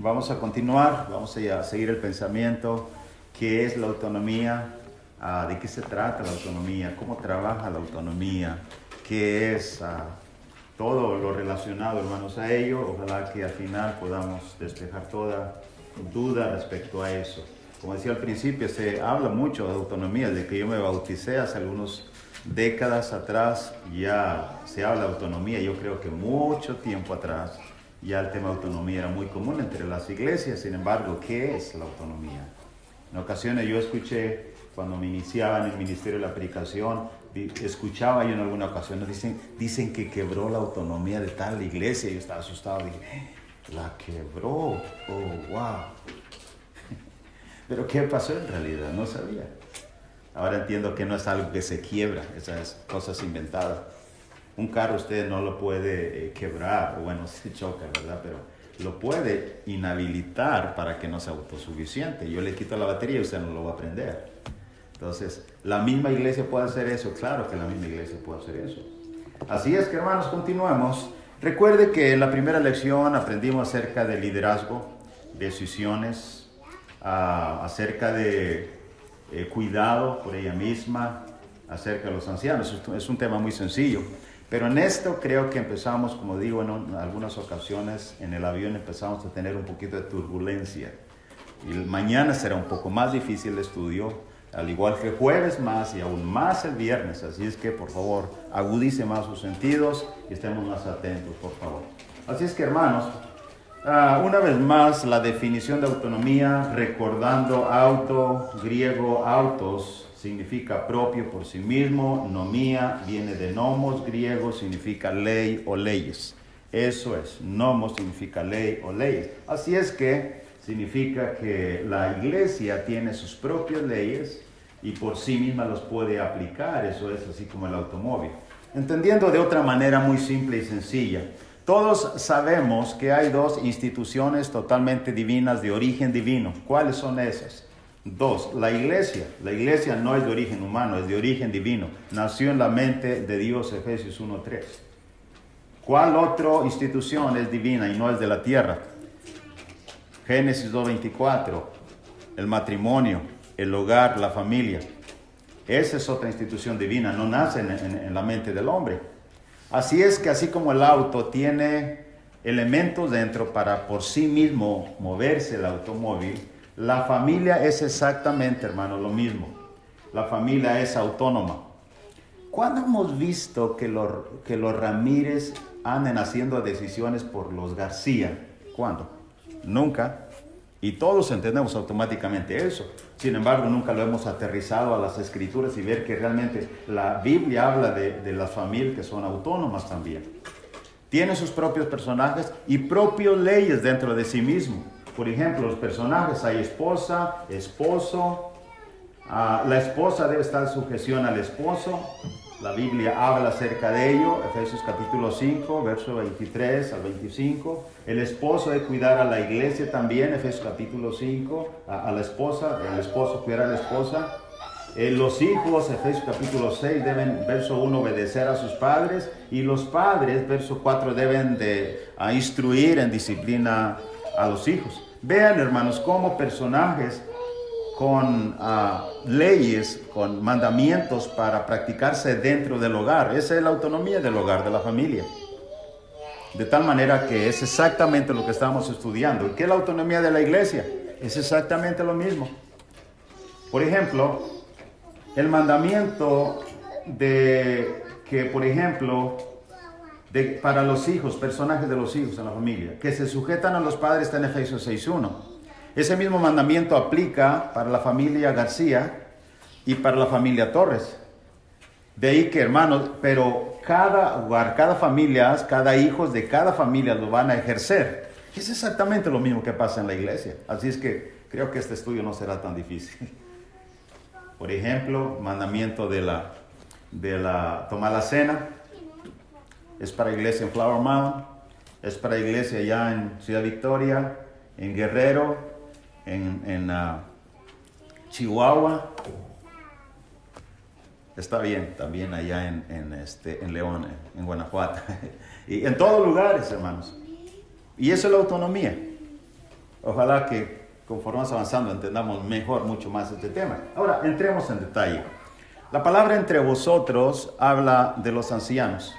Vamos a continuar, vamos a seguir el pensamiento. ¿Qué es la autonomía? ¿De qué se trata la autonomía? ¿Cómo trabaja la autonomía? ¿Qué es todo lo relacionado, hermanos, a ello? Ojalá que al final podamos despejar toda duda respecto a eso. Como decía al principio, se habla mucho de autonomía. Desde que yo me bauticé hace algunas décadas atrás, ya se habla de autonomía. Yo creo que mucho tiempo atrás ya el tema de autonomía era muy común entre las iglesias. Sin embargo, ¿qué es la autonomía? En ocasiones yo escuché, cuando me iniciaba en el ministerio de la predicación, escuchaba yo en alguna ocasión, dicen que quebró la autonomía de tal iglesia. Yo estaba asustado, dije, la quebró, oh, wow. Pero ¿qué pasó en realidad? No sabía. Ahora entiendo que no es algo que se quiebra, esas cosas inventadas. Un carro usted no lo puede quebrar, o bueno, se choca, ¿verdad? Pero lo puede inhabilitar para que no sea autosuficiente. Yo le quito la batería y usted no lo va a prender. Entonces, ¿la misma iglesia puede hacer eso? Claro que la misma iglesia puede hacer eso. Así es que, hermanos, continuemos. Recuerde que en la primera lección aprendimos acerca del liderazgo, decisiones, acerca de cuidado por ella misma, acerca de los ancianos. Es un tema muy sencillo. Pero en esto creo que empezamos, como digo, en algunas ocasiones en el avión empezamos a tener un poquito de turbulencia. Y mañana será un poco más difícil el estudio, al igual que jueves más y aún más el viernes. Así es que, por favor, agudice más sus sentidos y estemos más atentos, por favor. Así es que, hermanos, una vez más, la definición de autonomía, recordando auto, griego autos, significa propio por sí mismo. Nomía viene de nomos, griego, significa ley o leyes. Eso es, nomos significa ley o leyes. Así es que significa que la iglesia tiene sus propias leyes y por sí misma los puede aplicar. Eso es así como el automóvil. Entendiendo de otra manera muy simple y sencilla, todos sabemos que hay dos instituciones totalmente divinas de origen divino. ¿Cuáles son esas? Dos, la iglesia. La iglesia no es de origen humano, es de origen divino. Nació en la mente de Dios, Efesios 1:3. ¿Cuál otra institución es divina y no es de la tierra? Génesis 2:24. El matrimonio, el hogar, la familia. Esa es otra institución divina, no nace en la mente del hombre. Así es que así como el auto tiene elementos dentro para por sí mismo moverse el automóvil, la familia es exactamente, hermano, lo mismo. La familia es autónoma. ¿Cuándo hemos visto que los Ramírez anden haciendo decisiones por los García? ¿Cuándo? Nunca. Y todos entendemos automáticamente eso. Sin embargo, nunca lo hemos aterrizado a las escrituras y ver que realmente la Biblia habla de las familias que son autónomas también. Tienen sus propios personajes y propias leyes dentro de sí mismo. Por ejemplo, los personajes, hay esposa, esposo. La esposa debe estar en sujeción al esposo. La Biblia habla acerca de ello. Efesios capítulo 5, verso 23 al 25. El esposo debe cuidar a la iglesia también. Efesios capítulo 5, a la esposa. El esposo cuidar a la esposa. Los hijos, Efesios capítulo 6, deben, verso 1, obedecer a sus padres. Y los padres, verso 4, deben de instruir en disciplina a los hijos. Vean, hermanos, cómo personajes con leyes, con mandamientos para practicarse dentro del hogar. Esa es la autonomía del hogar, de la familia. De tal manera que es exactamente lo que estamos estudiando. ¿Y qué es la autonomía de la iglesia? Es exactamente lo mismo. Por ejemplo, el mandamiento de que, por ejemplo, para los hijos, personajes de los hijos en la familia, que se sujetan a los padres, está en Efesios 6:1. Ese mismo mandamiento aplica para la familia García y para la familia Torres. De ahí que, hermanos, pero cada hogar, cada familia, cada hijo de cada familia lo van a ejercer. Es exactamente lo mismo que pasa en la iglesia. Así es que creo que este estudio no será tan difícil. Por ejemplo, mandamiento de tomar la cena. Es para iglesia en Flower Mound, es para iglesia allá en Ciudad Victoria, en Guerrero, en Chihuahua. Está bien, también allá en León, en Guanajuato. Y en todos lugares, hermanos. Y eso es la autonomía. Ojalá que conforme vamos avanzando entendamos mejor, mucho más este tema. Ahora, entremos en detalle. La palabra entre vosotros habla de los ancianos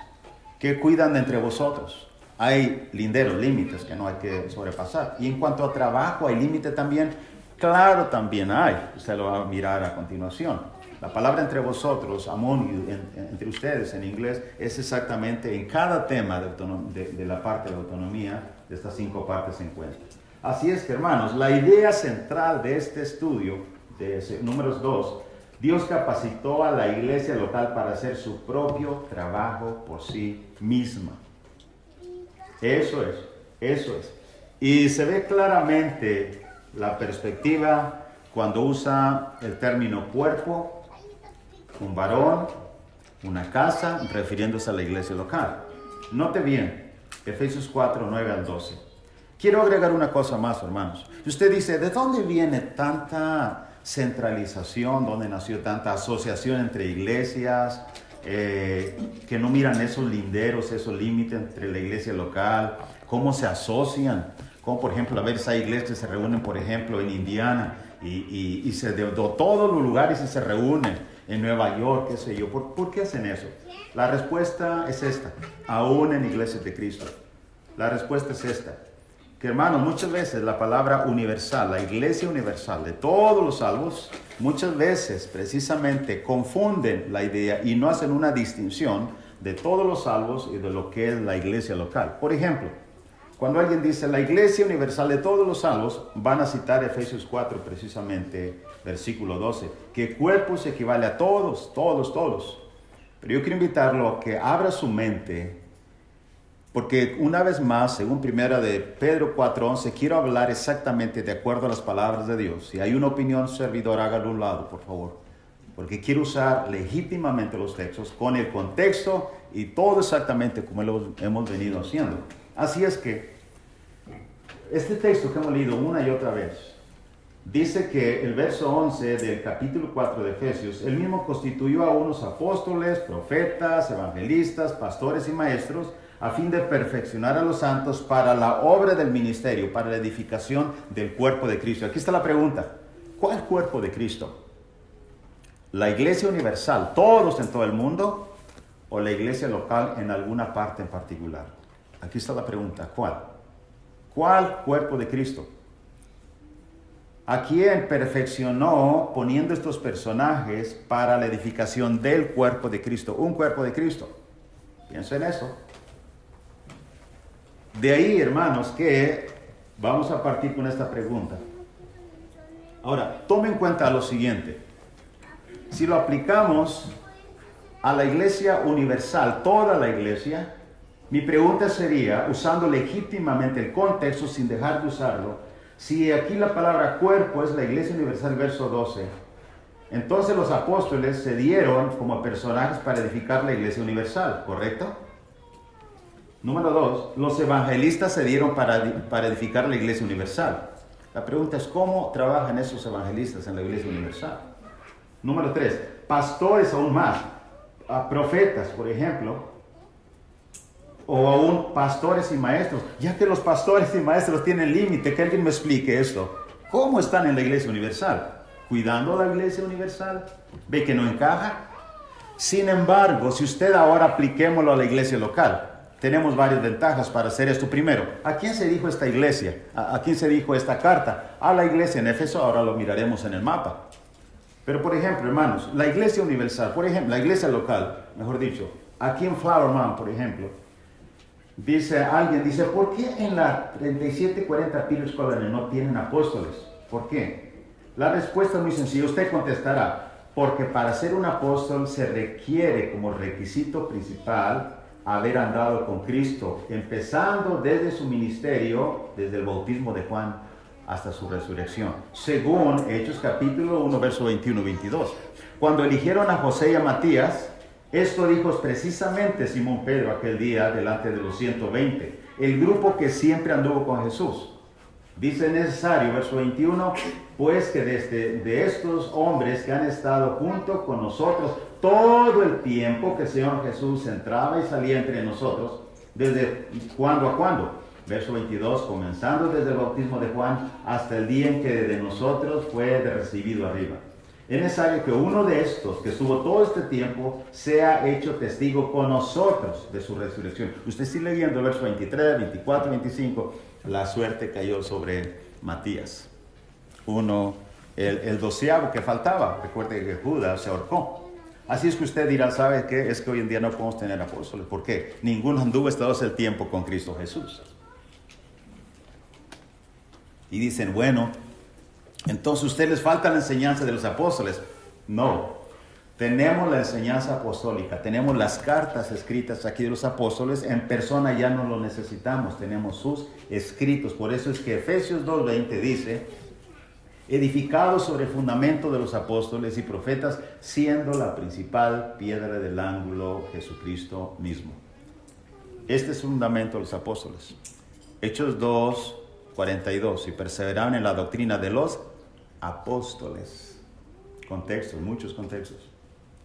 que cuidan de entre vosotros. Hay linderos, límites que no hay que sobrepasar. Y en cuanto a trabajo, hay límite también. Claro, también hay. Usted lo va a mirar a continuación. La palabra entre vosotros, among you, entre ustedes en inglés, es exactamente en cada tema de la parte de la autonomía, de estas 5 partes se encuentra. Así es que, hermanos, la idea central de este estudio, de números 2, Dios capacitó a la iglesia local para hacer su propio trabajo por sí misma. Eso es. Y se ve claramente la perspectiva cuando usa el término cuerpo, un varón, una casa, refiriéndose a la iglesia local. Note bien, Efesios 4, 9 al 12. Quiero agregar una cosa más, hermanos. Usted dice, ¿de dónde viene tanta centralización? ¿Dónde nació tanta asociación entre iglesias? Que no miran esos linderos, esos límites entre la iglesia local. ¿Cómo se asocian? Como por ejemplo, a ver, hay iglesias que se reúnen, por ejemplo, en Indiana y de todos los lugares se reúnen, en Nueva York, qué sé yo. ¿Por qué hacen eso? La respuesta es esta, aún en iglesias de Cristo. La respuesta es esta, que hermanos, muchas veces la palabra universal, la iglesia universal de todos los salvos, muchas veces precisamente confunden la idea y no hacen una distinción de todos los salvos y de lo que es la iglesia local. Por ejemplo, cuando alguien dice la iglesia universal de todos los salvos, van a citar Efesios 4 precisamente, versículo 12, que cuerpo se equivale a todos. Pero yo quiero invitarlo a que abra su mente, porque una vez más, según primera de Pedro 4:11, quiero hablar exactamente de acuerdo a las palabras de Dios. Si hay una opinión servidora, hágalo a un lado, por favor. Porque quiero usar legítimamente los textos con el contexto y todo exactamente como lo hemos venido haciendo. Así es que este texto que hemos leído una y otra vez, dice que el verso 11 del capítulo 4 de Efesios, él mismo constituyó a unos apóstoles, profetas, evangelistas, pastores y maestros, a fin de perfeccionar a los santos para la obra del ministerio, para la edificación del cuerpo de Cristo. Aquí está la pregunta, ¿cuál cuerpo de Cristo? ¿La iglesia universal, todos en todo el mundo, o la iglesia local en alguna parte en particular? Aquí está la pregunta, ¿cuál? ¿Cuál cuerpo de Cristo? ¿A quién perfeccionó poniendo estos personajes para la edificación del cuerpo de Cristo? Un cuerpo de Cristo. Piensa en eso. De ahí, hermanos, que vamos a partir con esta pregunta. Ahora, tome en cuenta lo siguiente. Si lo aplicamos a la iglesia universal, toda la iglesia, mi pregunta sería, usando legítimamente el contexto sin dejar de usarlo, si aquí la palabra cuerpo es la iglesia universal, verso 12, entonces los apóstoles se dieron como personajes para edificar la iglesia universal, ¿correcto? Número 2, los evangelistas se dieron para edificar la iglesia universal. La pregunta es, ¿cómo trabajan esos evangelistas en la iglesia universal? Número 3, pastores aún más, profetas, por ejemplo, o aún pastores y maestros, ya que los pastores y maestros tienen límite, que alguien me explique esto. ¿Cómo están en la iglesia universal? ¿Cuidando la iglesia universal? ¿Ve que no encaja? Sin embargo, si usted ahora apliquémoslo a la iglesia local, tenemos varias ventajas para hacer esto. Primero, ¿a quién se dijo esta iglesia? ¿A quién se dijo esta carta? A la iglesia en Éfeso, ahora lo miraremos en el mapa. Pero por ejemplo, hermanos, la iglesia universal, por ejemplo, la iglesia local, mejor dicho, aquí en Flower Mound, por ejemplo, alguien dice, ¿por qué en la 3740 Peters Colony no tienen apóstoles? ¿Por qué? La respuesta es muy sencilla, usted contestará, porque para ser un apóstol se requiere como requisito principal haber andado con Cristo, empezando desde su ministerio, desde el bautismo de Juan hasta su resurrección, según Hechos capítulo 1, verso 21-22. Cuando eligieron a José y a Matías, esto dijo precisamente Simón Pedro aquel día delante de los 120, el grupo que siempre anduvo con Jesús. Dice necesario, verso 21, pues que de estos hombres que han estado junto con nosotros todo el tiempo que el Señor Jesús entraba y salía entre nosotros, desde cuando a cuando, Verso 22, comenzando desde el bautismo de Juan hasta el día en que de nosotros fue recibido arriba. Es necesario que uno de estos, que estuvo todo este tiempo, sea hecho testigo con nosotros de su resurrección. Usted sigue leyendo el verso 23, 24, 25. La suerte cayó sobre Matías. El 12º que faltaba. Recuerde que Judas se ahorcó. Así es que usted dirá, ¿sabe qué? Es que hoy en día no podemos tener apóstoles. ¿Por qué? Ninguno anduvo todo el tiempo con Cristo Jesús. Y dicen, bueno, entonces a ustedes les falta la enseñanza de los apóstoles. No, tenemos la enseñanza apostólica, tenemos las cartas escritas aquí de los apóstoles, en persona ya no lo necesitamos, tenemos sus escritos. Por eso es que Efesios 2:20 dice, edificados sobre el fundamento de los apóstoles y profetas, siendo la principal piedra del ángulo Jesucristo mismo. Este es el fundamento de los apóstoles. Hechos 2:42, y perseveraban en la doctrina de los apóstoles. Contextos, muchos contextos.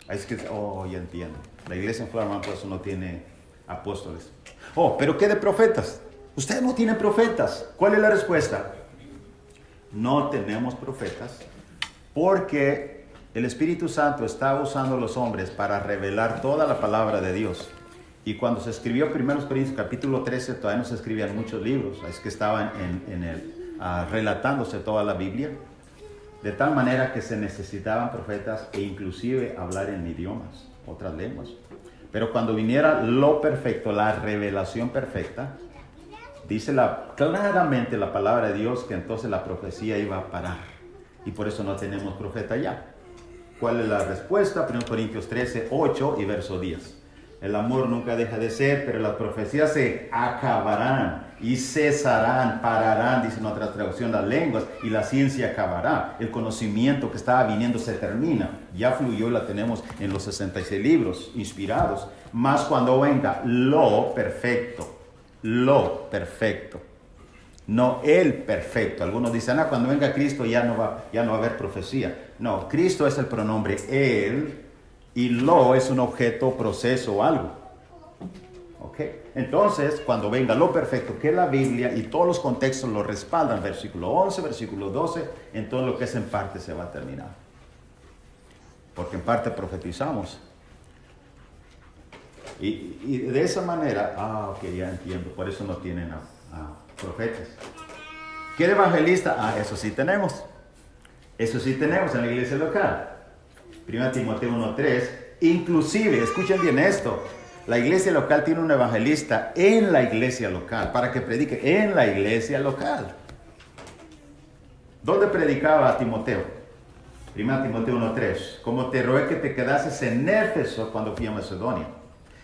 Es que, ya entiendo. La iglesia en Florida, por eso no tiene apóstoles. Pero ¿qué de profetas? Ustedes no tienen profetas. ¿Cuál es la respuesta? No tenemos profetas porque el Espíritu Santo está usando a los hombres para revelar toda la palabra de Dios. Y cuando se escribió 1 Corintios capítulo 13, todavía no se escribían muchos libros, es que estaban relatándose toda la Biblia, de tal manera que se necesitaban profetas e inclusive hablar en idiomas, otras lenguas. Pero cuando viniera lo perfecto, la revelación perfecta, dice claramente la palabra de Dios que entonces la profecía iba a parar. Y por eso no tenemos profeta ya. ¿Cuál es la respuesta? 1 Corintios 13, 8 y verso 10. El amor nunca deja de ser, pero las profecías se acabarán y cesarán, pararán, dicen otras traducciones, las lenguas, y la ciencia acabará. El conocimiento que estaba viniendo se termina. Ya fluyó, la tenemos en los 66 libros inspirados. Más cuando venga lo perfecto, no el perfecto. Algunos dicen, cuando venga Cristo ya no va a haber profecía. No, Cristo es el pronombre él, y lo es un objeto, proceso o algo. ¿Ok? Entonces, cuando venga lo perfecto, que la Biblia y todos los contextos lo respaldan, versículo 11, versículo 12, entonces lo que es en parte se va a terminar. Porque en parte profetizamos. Y de esa manera, ya entiendo, por eso no tienen a profetas. ¿Qué evangelista? Eso sí tenemos. Eso sí tenemos en la iglesia local. 1 Timoteo 1:3. Inclusive, escuchen bien esto, la iglesia local tiene un evangelista en la iglesia local, para que predique en la iglesia local. ¿Dónde predicaba Timoteo? 1 Timoteo 1:3. Como te rogué que te quedases en Éfeso cuando fui a Macedonia.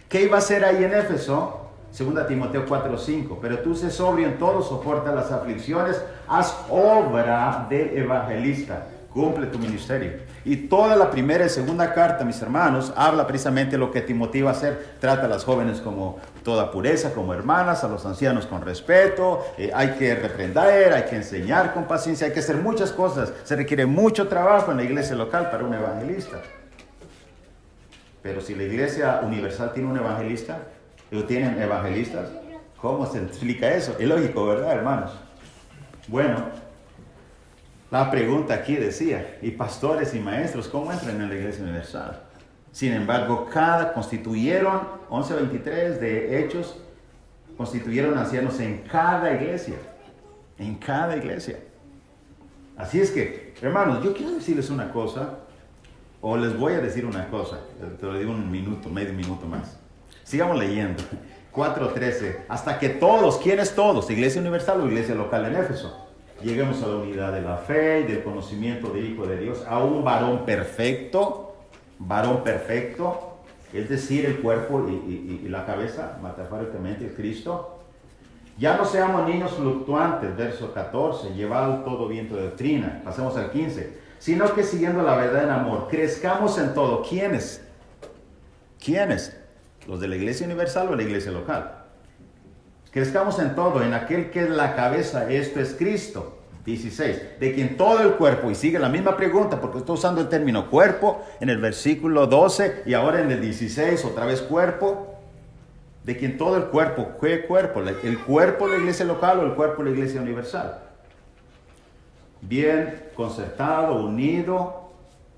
¿Qué iba a hacer ahí en Éfeso? 2 Timoteo 4:5. Pero tú sé sobrio en todo, soporta las aflicciones, haz obra de evangelista, cumple tu ministerio. Y toda la primera y segunda carta, mis hermanos, habla precisamente de lo que Timoteo iba a hacer. Trata a las jóvenes como toda pureza, como hermanas, a los ancianos con respeto, hay que reprender, hay que enseñar con paciencia, hay que hacer muchas cosas. Se requiere mucho trabajo en la iglesia local para un evangelista. Pero si la iglesia universal tiene un evangelista, ¿o tienen evangelistas? ¿Cómo se explica eso? Es lógico, ¿verdad, hermanos? Bueno, la pregunta aquí decía, ¿y pastores y maestros cómo entran en la iglesia universal? Sin embargo, constituyeron, 11:23 de Hechos, constituyeron ancianos en cada iglesia. En cada iglesia. Así es que, hermanos, yo quiero decirles una cosa, o les voy a decir una cosa, te lo digo un minuto, medio minuto más. Sigamos leyendo. 4:13. Hasta que todos, ¿quiénes todos? ¿Iglesia universal o iglesia local en Éfeso? Lleguemos a la unidad de la fe y del conocimiento del Hijo de Dios, a un varón perfecto, es decir, el cuerpo y la cabeza, metafóricamente, Cristo. Ya no seamos niños fluctuantes, verso 14, llevado todo viento de doctrina. Pasemos al 15. Sino que siguiendo la verdad en amor, crezcamos en todo. ¿Quiénes? ¿Los de la iglesia universal o la iglesia local? Crezcamos en todo, en aquel que es la cabeza, esto es Cristo. 16, de quien todo el cuerpo, y sigue la misma pregunta, porque estoy usando el término cuerpo en el versículo 12, y ahora en el 16, otra vez cuerpo. de quien todo el cuerpo, ¿qué cuerpo? ¿El cuerpo de la iglesia local o el cuerpo de la iglesia universal? Bien concertado, unido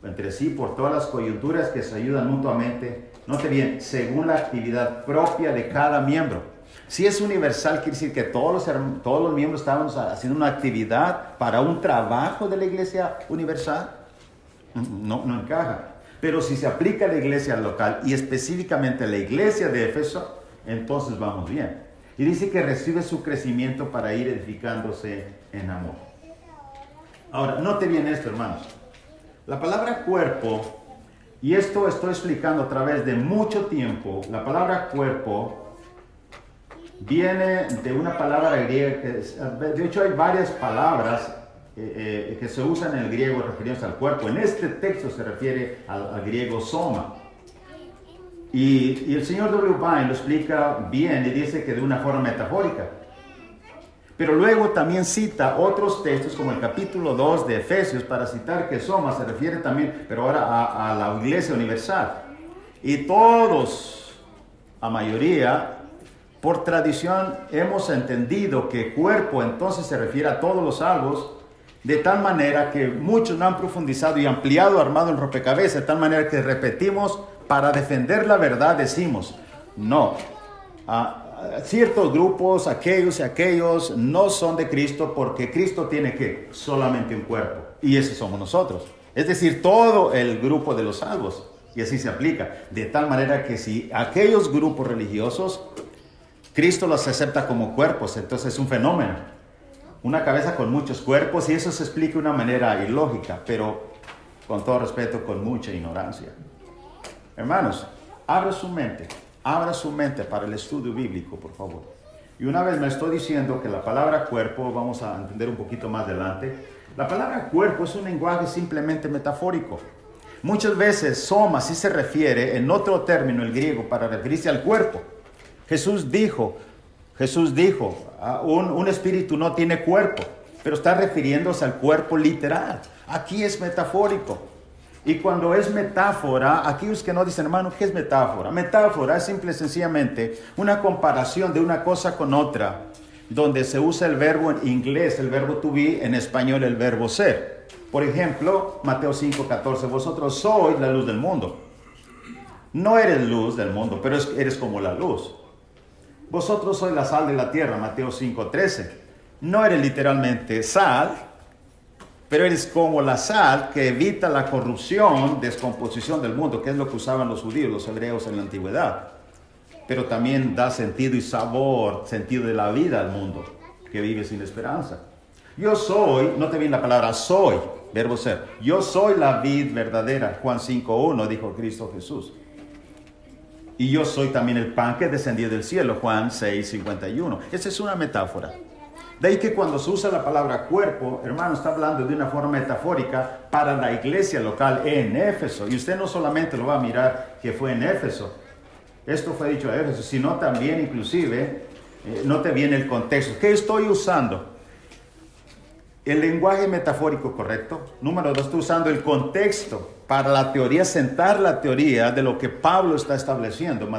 entre sí por todas las coyunturas que se ayudan mutuamente. Note bien, según la actividad propia de cada miembro. Si es universal, quiere decir que todos los miembros estaban haciendo una actividad para un trabajo de la iglesia universal. No encaja. Pero si se aplica a la iglesia local y específicamente a la iglesia de Éfeso, entonces vamos bien. Y dice que recibe su crecimiento para ir edificándose en amor. Ahora, note bien esto, hermanos. La palabra cuerpo, y esto estoy explicando a través de mucho tiempo, la palabra cuerpo viene de una palabra griega, de hecho hay varias palabras que se usan en el griego refiriéndose al cuerpo. En este texto se refiere al griego soma. Y el señor W. Vine lo explica bien y dice que de una forma metafórica. Pero luego también cita otros textos como el capítulo 2 de Efesios para citar que soma se refiere también, pero ahora a la iglesia universal. Y todos, a mayoría, por tradición hemos entendido que cuerpo entonces se refiere a todos los salvos, de tal manera que muchos no han profundizado y ampliado, armado el rompecabezas, de tal manera que repetimos, para defender la verdad decimos, no, ciertos grupos, aquellos y aquellos, no son de Cristo porque Cristo tiene que solamente un cuerpo, y ese somos nosotros. Es decir, todo el grupo de los salvos, y así se aplica, de tal manera que si aquellos grupos religiosos, Cristo los acepta como cuerpos, entonces es un fenómeno. Una cabeza con muchos cuerpos, y eso se explica de una manera ilógica, pero con todo respeto, con mucha ignorancia. Hermanos, abra su mente para el estudio bíblico, por favor. Y una vez me estoy diciendo que la palabra cuerpo, vamos a entender un poquito más adelante, la palabra cuerpo es un lenguaje simplemente metafórico. Muchas veces soma sí se refiere en otro término, el griego, para referirse al cuerpo. Jesús dijo, un espíritu no tiene cuerpo, pero está refiriéndose al cuerpo literal. Aquí es metafórico. Y cuando es metáfora, aquellos que no dicen, hermano, ¿qué es metáfora? Metáfora es simple y sencillamente una comparación de una cosa con otra, donde se usa el verbo en inglés, el verbo to be, en español el verbo ser. Por ejemplo, Mateo 5:14, vosotros sois la luz del mundo. No eres luz del mundo, pero eres como la luz. Vosotros sois la sal de la tierra, Mateo 5:13. No eres literalmente sal, pero eres como la sal que evita la corrupción, descomposición del mundo, que es lo que usaban los judíos, los hebreos en la antigüedad. Pero también da sentido y sabor, sentido de la vida al mundo, que vive sin esperanza. Yo soy, note bien la palabra soy, verbo ser. Yo soy la vid verdadera, Juan 5:1, dijo Cristo Jesús. Y yo soy también el pan que descendió del cielo, Juan 6:51. Esa es una metáfora. De ahí que cuando se usa la palabra cuerpo, hermano, está hablando de una forma metafórica para la iglesia local en Éfeso. Y usted no solamente lo va a mirar que fue en Éfeso. Esto fue dicho a Éfeso, sino también inclusive, note bien el contexto. ¿Qué estoy usando? El lenguaje metafórico correcto. Número 2, estoy usando el contexto para la teoría, sentar la teoría de lo que Pablo está estableciendo.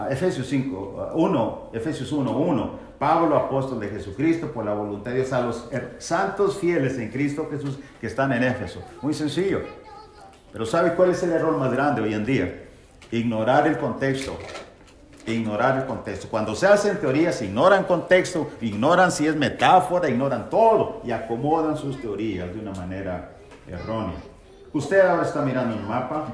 Efesios 1:1. Pablo, apóstol de Jesucristo, por la voluntad de Dios, a los santos fieles en Cristo Jesús que están en Éfeso. Muy sencillo. Pero ¿sabe cuál es el error más grande hoy en día? Ignorar el contexto. Cuando se hacen teorías, ignoran contexto, ignoran si es metáfora, ignoran todo y acomodan sus teorías de una manera errónea. Usted ahora está mirando un mapa,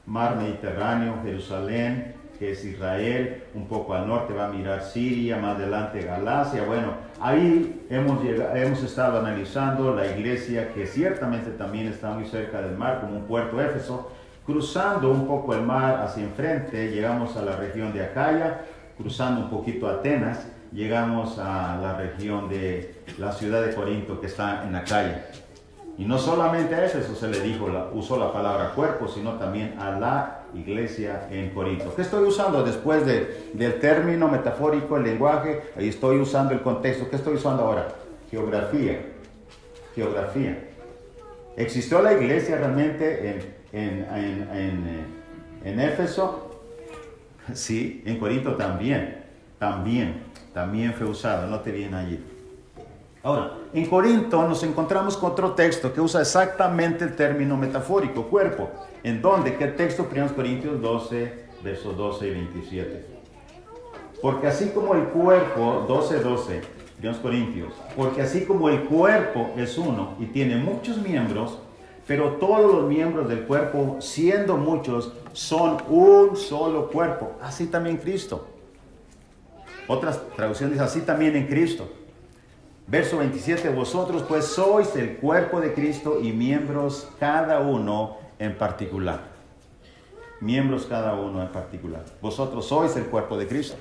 mar Mediterráneo, Jerusalén, que es Israel, un poco al norte va a mirar Siria, más adelante Galacia. Bueno, ahí hemos estado analizando la iglesia que ciertamente también está muy cerca del mar, como un puerto Éfeso. Cruzando un poco el mar hacia enfrente, llegamos a la región de Acaya, cruzando un poquito Atenas, llegamos a la región de la ciudad de Corinto que está en Acaya. Y no solamente a eso se le dijo, usó la palabra cuerpo, sino también a la iglesia en Corinto. ¿Qué estoy usando después del término metafórico, el lenguaje? Ahí estoy usando el contexto. ¿Qué estoy usando ahora? Geografía. ¿Existió la iglesia realmente en Éfeso? Sí, en Corinto también. también fue usado, note bien allí. Ahora, en Corinto nos encontramos con otro texto que usa exactamente el término metafórico, cuerpo. ¿En dónde? ¿Qué texto? 1 Corintios 12, versos 12 y 27. Porque así como el cuerpo, 12, 1 Corintios, porque así como el cuerpo es uno y tiene muchos miembros, pero todos los miembros del cuerpo, siendo muchos, son un solo cuerpo. Así también Cristo. Otra traducción dice, así también en Cristo. Verso 27, vosotros pues sois el cuerpo de Cristo y miembros cada uno en particular. Miembros cada uno en particular. Vosotros sois el cuerpo de Cristo.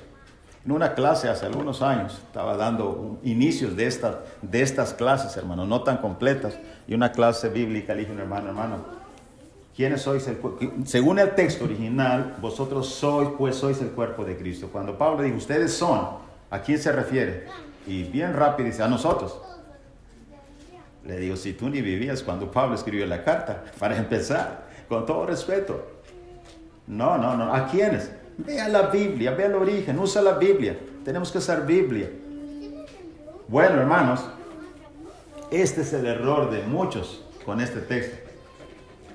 En una clase hace algunos años, estaba dando inicios de estas clases, hermano, no tan completas, y una clase bíblica, le dije, hermano, ¿quiénes sois el cuerpo? Según el texto original, vosotros sois el cuerpo de Cristo. Cuando Pablo dijo, ustedes son, ¿a quién se refiere? Y bien rápido dice, a nosotros. Le digo, si tú ni vivías cuando Pablo escribió la carta, para empezar, con todo respeto. No, ¿a quiénes? Vea la Biblia, vea el origen, usa la Biblia. Tenemos que usar Biblia. Bueno, hermanos, este es el error de muchos con este texto.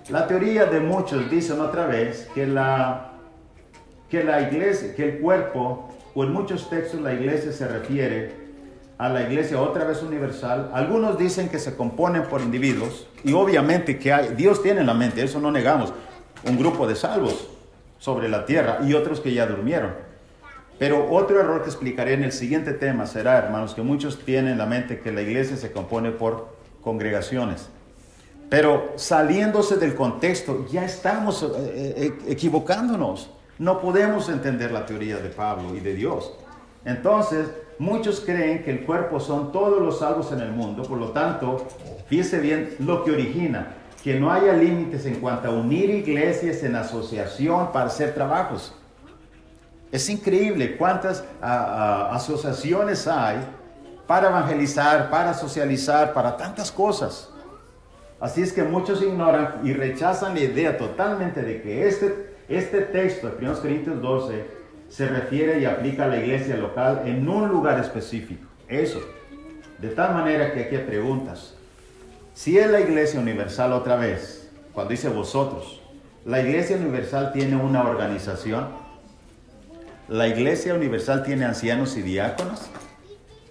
La teoría de muchos dicen otra vez que la iglesia, que el cuerpo, o en muchos textos la iglesia se refiere a la iglesia otra vez universal. Algunos dicen que se componen por individuos, y obviamente que Dios tiene en la mente, eso no negamos, un grupo de salvos sobre la tierra y otros que ya durmieron. Pero otro error que explicaré en el siguiente tema será, hermanos, que muchos tienen en la mente que la iglesia se compone por congregaciones. Pero saliéndose del contexto, ya estamos equivocándonos. No podemos entender la teoría de Pablo y de Dios. Entonces, muchos creen que el cuerpo son todos los salvos en el mundo. Por lo tanto, fíjese bien lo que origina que no haya límites en cuanto a unir iglesias en asociación para hacer trabajos. Es increíble cuántas asociaciones hay para evangelizar, para socializar, para tantas cosas. Así es que muchos ignoran y rechazan la idea totalmente de que este texto de 1 Corintios 12 se refiere y aplica a la iglesia local en un lugar específico. Eso. De tal manera que aquí hay preguntas. Si es la iglesia universal otra vez, cuando dice vosotros, ¿la iglesia universal tiene una organización? ¿La iglesia universal tiene ancianos y diáconos?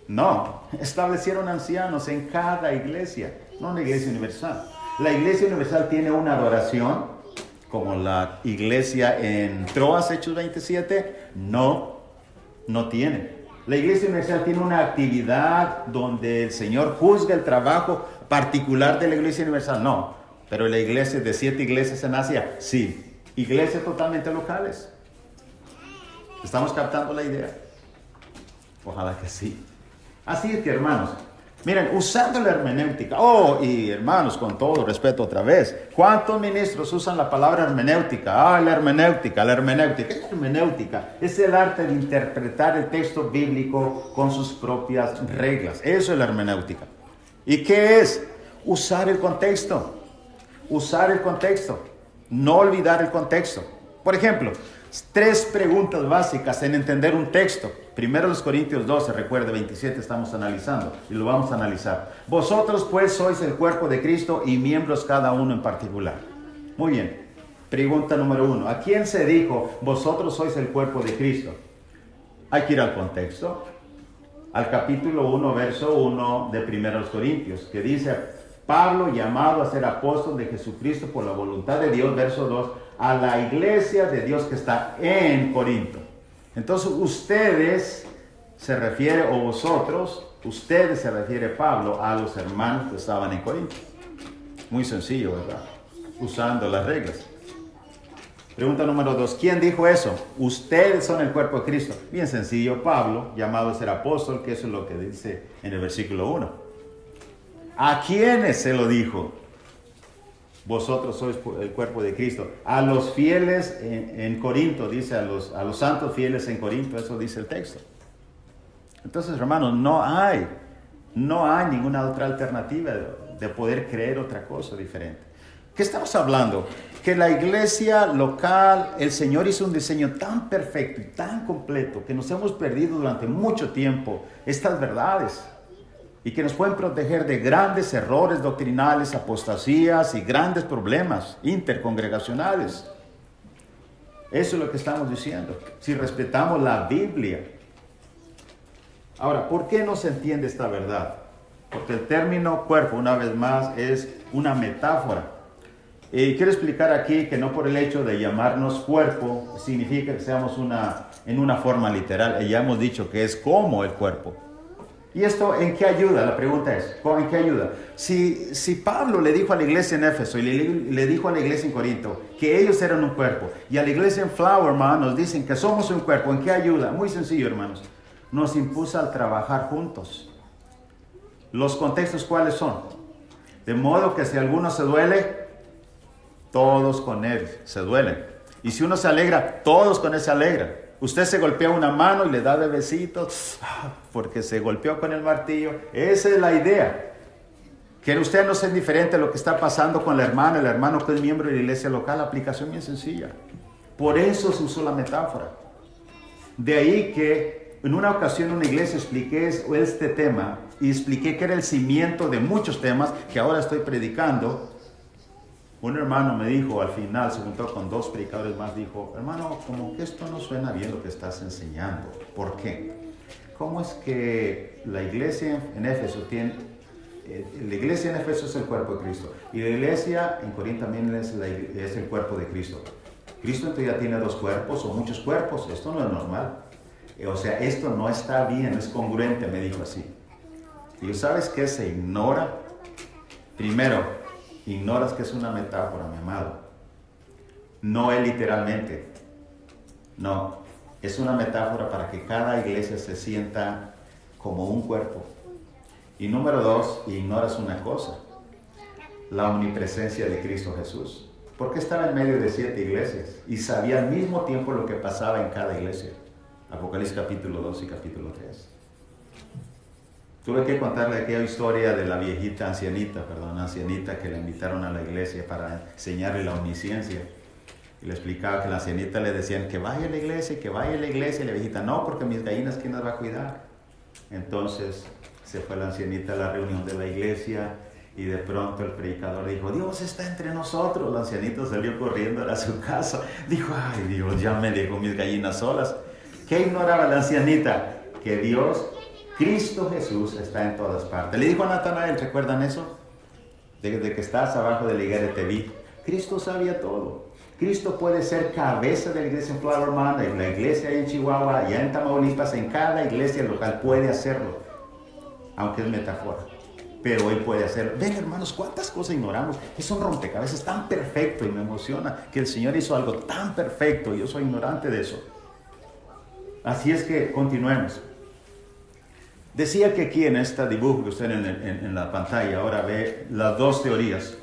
No, establecieron ancianos en cada iglesia, no en la iglesia universal. ¿La iglesia universal tiene una adoración, como la iglesia en Troas, Hechos 27? No tiene. La iglesia universal tiene una actividad donde el Señor juzga el trabajo particular de la iglesia universal. No, pero la iglesia de 7 iglesias en Asia, sí. Iglesias totalmente locales. ¿Estamos captando la idea? Ojalá que sí. Así es que, hermanos, miren, usando la hermenéutica, y hermanos, con todo respeto otra vez, ¿cuántos ministros usan la palabra hermenéutica? La hermenéutica. ¿Qué es hermenéutica? Es el arte de interpretar el texto bíblico con sus propias reglas. Eso es la hermenéutica. ¿Y qué es? Usar el contexto. Usar el contexto. No olvidar el contexto. Por ejemplo, 3 preguntas básicas en entender un texto. Primero los Corintios 12, recuerde, 27 estamos analizando y lo vamos a analizar. Vosotros pues sois el cuerpo de Cristo y miembros cada uno en particular. Muy bien. Pregunta número 1. ¿A quién se dijo vosotros sois el cuerpo de Cristo? Hay que ir al contexto. Al capítulo 1, verso 1 de 1 Corintios, que dice, Pablo, llamado a ser apóstol de Jesucristo por la voluntad de Dios, verso 2, a la iglesia de Dios que está en Corinto. Entonces ustedes se refiere, o vosotros, ustedes se refiere Pablo a los hermanos que estaban en Corinto. Muy sencillo, ¿verdad? Usando las reglas. Pregunta número 2. ¿Quién dijo eso? Ustedes son el cuerpo de Cristo. Bien sencillo, Pablo, llamado a ser apóstol, que eso es lo que dice en el versículo 1. ¿A quiénes se lo dijo? Vosotros sois el cuerpo de Cristo. A los fieles en Corinto, dice a los santos fieles en Corinto, eso dice el texto. Entonces, hermanos, no hay ninguna otra alternativa de poder creer otra cosa diferente. ¿Qué estamos hablando? Que la iglesia local, el Señor hizo un diseño tan perfecto y tan completo que nos hemos perdido durante mucho tiempo estas verdades y que nos pueden proteger de grandes errores doctrinales, apostasías y grandes problemas intercongregacionales. Eso es lo que estamos diciendo. Si respetamos la Biblia. Ahora, ¿por qué no se entiende esta verdad? Porque el término cuerpo, una vez más, es una metáfora. Y quiero explicar aquí que no por el hecho de llamarnos cuerpo significa que seamos en una forma literal. Ya hemos dicho que es como el cuerpo. ¿Y esto en qué ayuda? La pregunta es, ¿en qué ayuda? Si Pablo le dijo a la iglesia en Éfeso y le dijo a la iglesia en Corinto que ellos eran un cuerpo, y a la iglesia en Flowerman nos dicen que somos un cuerpo, ¿en qué ayuda? Muy sencillo, hermanos. Nos impulsa a trabajar juntos. ¿Los contextos cuáles son? De modo que si alguno se duele, todos con él se duelen. Y si uno se alegra, todos con él se alegran. Usted se golpea una mano y le da de besitos porque se golpeó con el martillo. Esa es la idea. Que usted no sea indiferente a lo que está pasando con la hermana, el hermano que es miembro de la iglesia local. Aplicación bien sencilla. Por eso se usó la metáfora. De ahí que en una ocasión en una iglesia expliqué este tema y expliqué que era el cimiento de muchos temas que ahora estoy predicando. Un hermano me dijo, al final se juntó con 2 predicadores más, dijo, hermano, como que esto no suena bien lo que estás enseñando. ¿Por qué? ¿Cómo es que la iglesia en Éfeso la iglesia en Éfeso es el cuerpo de Cristo? Y la iglesia en Corinto también es el cuerpo de Cristo. Cristo entonces ya tiene 2 cuerpos o muchos cuerpos. Esto no es normal. O sea, esto no está bien, no es congruente, me dijo así. Y ¿sabes qué se ignora? Primero, ignoras que es una metáfora, mi amado. No es literalmente. No, es una metáfora para que cada iglesia se sienta como un cuerpo. Y número 2, ignoras una cosa. La omnipresencia de Cristo Jesús. Porque estaba en medio de 7 iglesias y sabía al mismo tiempo lo que pasaba en cada iglesia. Apocalipsis capítulo 2 y capítulo 3. Tuve que contarle aquella historia de la ancianita que le invitaron a la iglesia para enseñarle la omnisciencia. Y le explicaba que la ancianita le decían que vaya a la iglesia, que vaya a la iglesia. Y la viejita, no, porque mis gallinas, ¿quién las va a cuidar? Entonces se fue la ancianita a la reunión de la iglesia y de pronto el predicador dijo, Dios está entre nosotros. La ancianita salió corriendo a su casa. Dijo, ay Dios, ya me dejó mis gallinas solas. ¿Qué ignoraba la ancianita? Que Dios, Cristo Jesús, está en todas partes. Le dijo a Natanael, ¿recuerdan eso? Desde que estás abajo de la higuera te vi. Cristo sabía todo. Cristo puede ser cabeza de la iglesia en Flowerman, en la iglesia en Chihuahua, allá en Tamaulipas, en cada iglesia local puede hacerlo. Aunque es metáfora. Pero Él puede hacerlo. Ven, hermanos, cuántas cosas ignoramos. Es un rompecabezas tan perfecto y me emociona que el Señor hizo algo tan perfecto y yo soy ignorante de eso. Así es que continuemos. Decía que aquí en este dibujo que usted en la pantalla ahora ve las 2 teorías.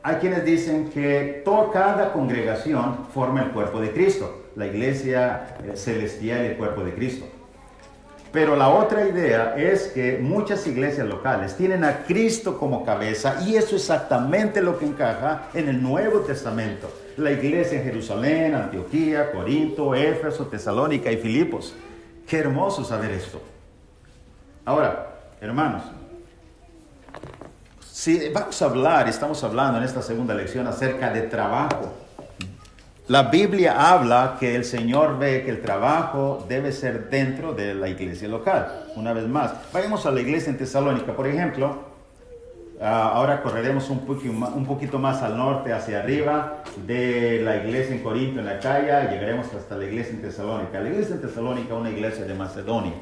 Hay quienes dicen que cada congregación forma el cuerpo de Cristo. La iglesia celestial y el cuerpo de Cristo. Pero la otra idea es que muchas iglesias locales tienen a Cristo como cabeza y eso es exactamente lo que encaja en el Nuevo Testamento. La iglesia en Jerusalén, Antioquía, Corinto, Éfeso, Tesalónica y Filipos. Qué hermoso saber esto. Ahora, hermanos, si estamos hablando en esta segunda lección acerca de trabajo. La Biblia habla que el Señor ve que el trabajo debe ser dentro de la iglesia local. Una vez más, vayamos a la iglesia en Tesalónica, por ejemplo. Ahora correremos un poquito más al norte, hacia arriba, de la iglesia en Corinto, en la Acaya, y llegaremos hasta la iglesia en Tesalónica. La iglesia en Tesalónica es una iglesia de Macedonia.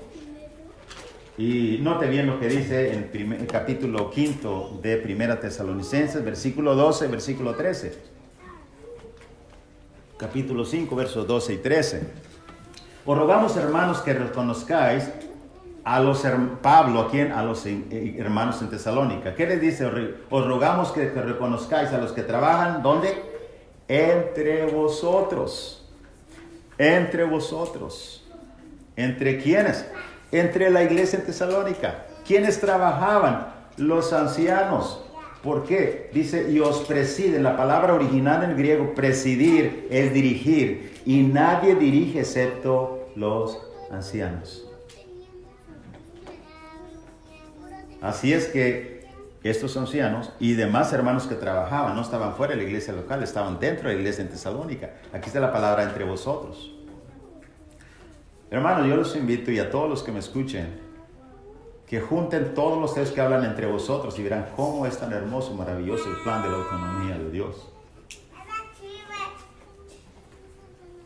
Y note bien lo que dice en el capítulo 5 de Primera Tesalonicenses, versículo 12, versículo 13. Capítulo 5, versos 12 y 13. Os rogamos, hermanos, que reconozcáis a los hermanos en Tesalónica. ¿Qué les dice? Os rogamos que reconozcáis a los que trabajan, ¿dónde? Entre vosotros. Entre vosotros. ¿Entre quiénes? Entre la iglesia en Tesalónica. ¿Quiénes trabajaban? Los ancianos. ¿Por qué? Dice, y os presiden. La palabra original en el griego, presidir, es dirigir. Y nadie dirige excepto los ancianos. Así es que estos ancianos y demás hermanos que trabajaban no estaban fuera de la iglesia local, estaban dentro de la iglesia en Tesalónica. Aquí está la palabra entre vosotros. Hermanos, yo los invito y a todos los que me escuchen, que junten todos los textos que hablan entre vosotros y verán cómo es tan hermoso, maravilloso el plan de la autonomía de Dios.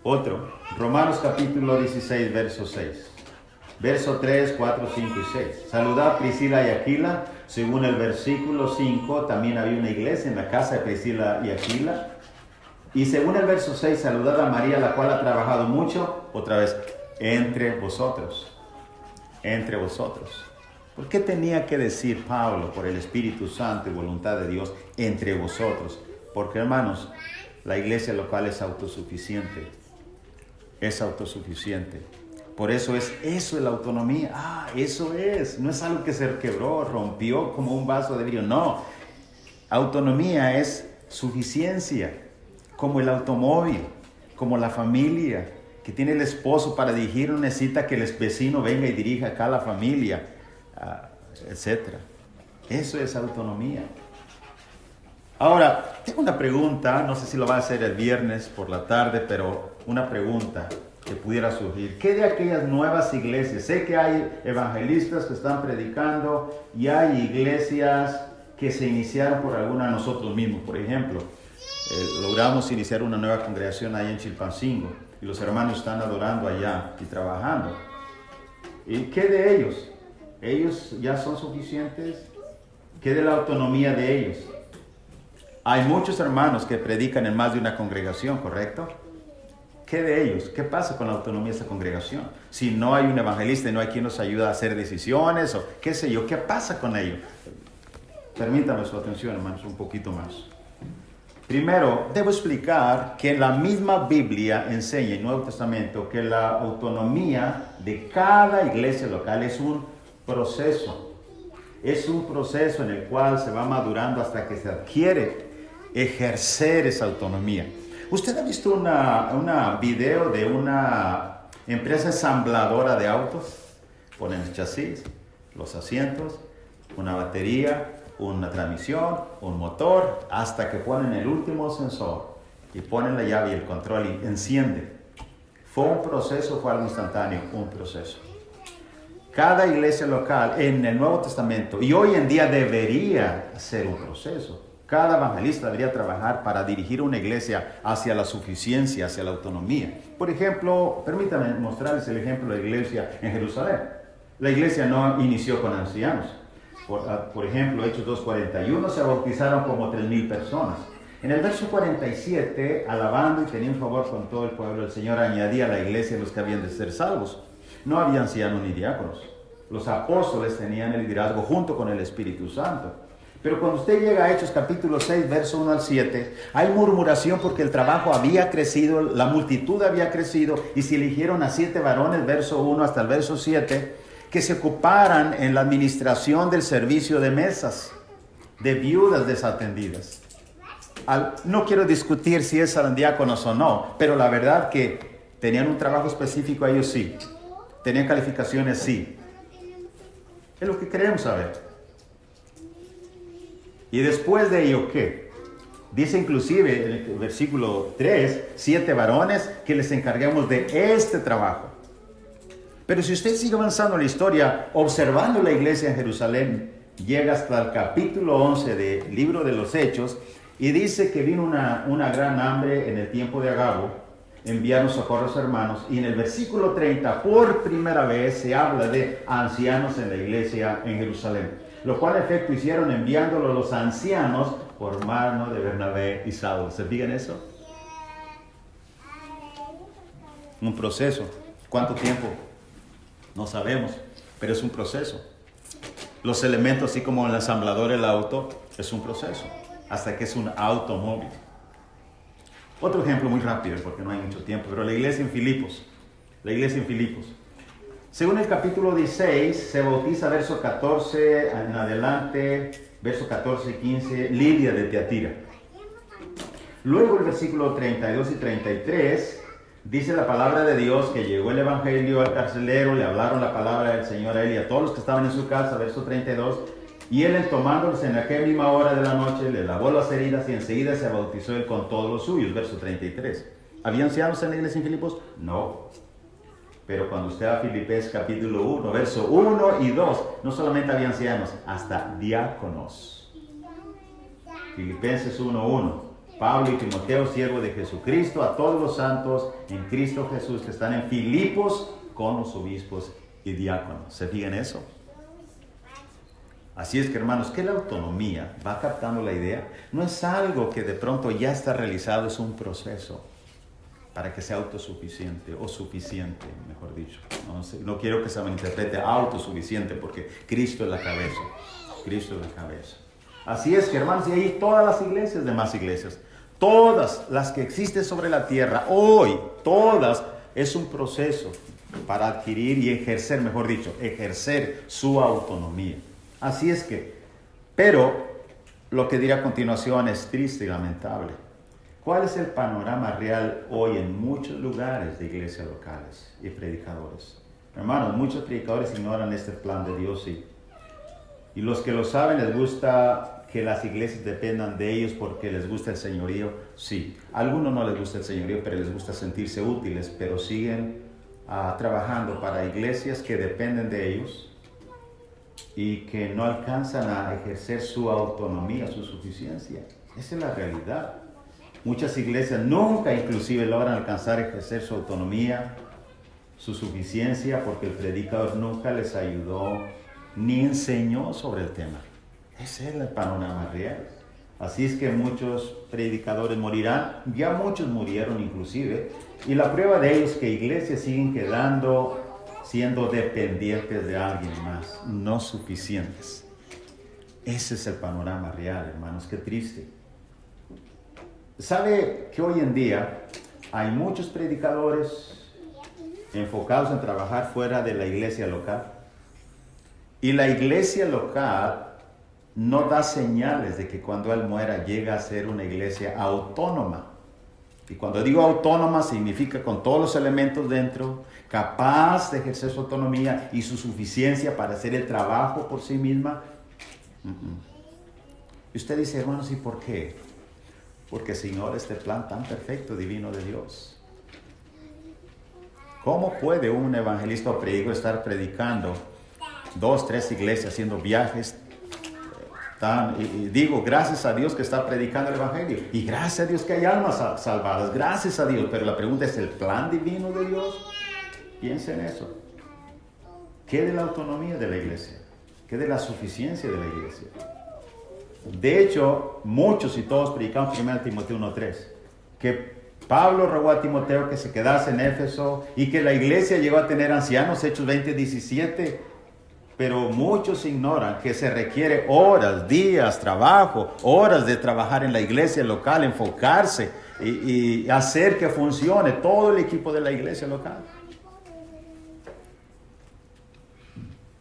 Otro, Romanos capítulo 16, verso 6. Verso 3, 4, 5 y 6. Saludad a Priscila y Aquila. Según el versículo 5, también había una iglesia en la casa de Priscila y Aquila. Y según el verso 6, saludad a María, la cual ha trabajado mucho, otra vez, entre vosotros. Entre vosotros. ¿Por qué tenía que decir Pablo, por el Espíritu Santo y voluntad de Dios, entre vosotros? Porque, hermanos, la iglesia local es autosuficiente. Es autosuficiente. Por eso es la autonomía. Eso es. No es algo que se quebró, rompió como un vaso de vidrio. No. Autonomía es suficiencia. Como el automóvil, como la familia, que tiene el esposo para dirigir, no necesita que el vecino venga y dirija acá a la familia, etc. Eso es autonomía. Ahora, tengo una pregunta, no sé si lo va a hacer el viernes por la tarde, pero una pregunta que pudiera surgir. ¿Qué de aquellas nuevas iglesias? Sé que hay evangelistas que están predicando y hay iglesias que se iniciaron por alguna de nosotros mismos. Por ejemplo, logramos iniciar una nueva congregación ahí en Chilpancingo y los hermanos están adorando allá y trabajando. ¿Y qué de ellos? ¿Ellos ya son suficientes? ¿Qué de la autonomía de ellos? Hay muchos hermanos que predican en más de una congregación, ¿correcto? ¿Qué de ellos? ¿Qué pasa con la autonomía de esa congregación? Si no hay un evangelista y no hay quien nos ayude a hacer decisiones o qué sé yo, ¿qué pasa con ellos? Permítame su atención, hermanos, un poquito más. Primero, debo explicar que la misma Biblia enseña en el Nuevo Testamento que la autonomía de cada iglesia local es un proceso. Es un proceso en el cual se va madurando hasta que se adquiere ejercer esa autonomía. ¿Usted ha visto una video de una empresa ensambladora de autos? Ponen el chasis, los asientos, una batería, una transmisión, un motor, hasta que ponen el último sensor y ponen la llave y el control y enciende. ¿Fue un proceso? ¿Fue algo instantáneo? Un proceso. Cada iglesia local en el Nuevo Testamento, y hoy en día debería ser un proceso. Cada evangelista debería trabajar para dirigir una iglesia hacia la suficiencia, hacia la autonomía. Por ejemplo, permítanme mostrarles el ejemplo de la iglesia en Jerusalén. La iglesia no inició con ancianos. Por ejemplo, Hechos 2:41, se bautizaron como 3,000 personas. En el verso 47, alabando y teniendo favor con todo el pueblo, el Señor añadía a la iglesia los que habían de ser salvos. No había ancianos ni diáconos. Los apóstoles tenían el liderazgo junto con el Espíritu Santo. Pero cuando usted llega a Hechos capítulo 6, verso 1 al 7, hay murmuración porque el trabajo había crecido, la multitud había crecido, y se eligieron a 7 varones, verso 1 hasta el verso 7, que se ocuparan en la administración del servicio de mesas, de viudas desatendidas. No quiero discutir si eran diáconos o no, pero la verdad que tenían un trabajo específico, ellos sí. Tenían calificaciones, sí. Es lo que queremos saber. Y después de ello, ¿qué? Dice inclusive en el versículo 3, 7 varones que les encarguemos de este trabajo. Pero si usted sigue avanzando en la historia, observando la iglesia en Jerusalén, llega hasta el capítulo 11 del libro de los Hechos y dice que vino una gran hambre en el tiempo de Agabo, enviaron socorro a los hermanos, y en el versículo 30 por primera vez se habla de ancianos en la iglesia en Jerusalén, lo cual en efecto hicieron enviándolo los ancianos por mano de Bernabé y Saulo. ¿Se fijan eso? Un proceso. ¿Cuánto tiempo? No sabemos, pero es un proceso. Los elementos, así como el ensamblador del auto, es un proceso, hasta que es un automóvil. Otro ejemplo muy rápido, porque no hay mucho tiempo, pero la iglesia en Filipos. La iglesia en Filipos. Según el capítulo 16, se bautiza verso 14 en adelante verso 14 y 15, Lidia de Teatira. Luego el versículo 32 y 33 dice la palabra de Dios que llegó el evangelio al carcelero, le hablaron la palabra del Señor a él y a todos los que estaban en su casa, verso 32, y él tomándolos en aquella misma hora de la noche, le lavó las heridas y enseguida se bautizó él con todos los suyos, verso 33. ¿Había ancianos en la iglesia en Filipos? No. Pero cuando usted va a Filipenses capítulo 1, verso 1 y 2, no solamente había ancianos, hasta diáconos. Filipenses 1:1. Pablo y Timoteo, siervo de Jesucristo, a todos los santos en Cristo Jesús que están en Filipos con los obispos y diáconos. ¿Se fijan en eso? Así es que, hermanos, que la autonomía, ¿va captando la idea? No es algo que de pronto ya está realizado, es un proceso para que sea autosuficiente o suficiente, mejor dicho. No quiero que se malinterprete autosuficiente porque Cristo es la cabeza. Cristo es la cabeza. Así es que, hermanos, y ahí todas las iglesias, demás iglesias, todas las que existen sobre la tierra, hoy, todas, es un proceso para adquirir y ejercer, mejor dicho, ejercer su autonomía. Así es que, pero lo que diré a continuación es triste y lamentable. ¿Cuál es el panorama real hoy en muchos lugares de iglesias locales y predicadores? Hermanos, muchos predicadores ignoran este plan de Dios y los que lo saben les gusta que las iglesias dependan de ellos porque les gusta el señorío. Sí, a algunos no les gusta el señorío, pero les gusta sentirse útiles, pero siguen trabajando para iglesias que dependen de ellos y que no alcanzan a ejercer su autonomía, su suficiencia. Esa es la realidad. Muchas iglesias nunca inclusive logran alcanzar a ejercer su autonomía, su suficiencia, porque el predicador nunca les ayudó ni enseñó sobre el tema. Ese es el panorama real. Así es que muchos predicadores morirán, ya muchos murieron inclusive, y la prueba de ello es que iglesias siguen siendo dependientes de alguien más, no suficientes. Ese es el panorama real, hermanos, qué triste. ¿Sabe que hoy en día hay muchos predicadores enfocados en trabajar fuera de la iglesia local? Y la iglesia local no da señales de que cuando él muera llega a ser una iglesia autónoma. Y cuando digo autónoma significa con todos los elementos dentro, capaz de ejercer su autonomía y su suficiencia para hacer el trabajo por sí misma. Y usted dice, hermanos, ¿y por qué? Porque se ignora este plan tan perfecto, divino de Dios. ¿Cómo puede un evangelista o predicador estar predicando 2, 3 iglesias, haciendo viajes? Y digo, gracias a Dios que está predicando el evangelio. Y gracias a Dios que hay almas salvadas. Gracias a Dios. Pero la pregunta es, ¿el plan divino de Dios? Piensa en eso. ¿Qué de la autonomía de la iglesia? ¿Qué de la suficiencia de la iglesia? De hecho, muchos y todos predicamos 1 Timoteo 1:3, que Pablo rogó a Timoteo que se quedase en Éfeso y que la iglesia llegó a tener ancianos, Hechos 20:17, pero muchos ignoran que se requiere horas, días, trabajo, horas de trabajar en la iglesia local, enfocarse y hacer que funcione todo el equipo de la iglesia local.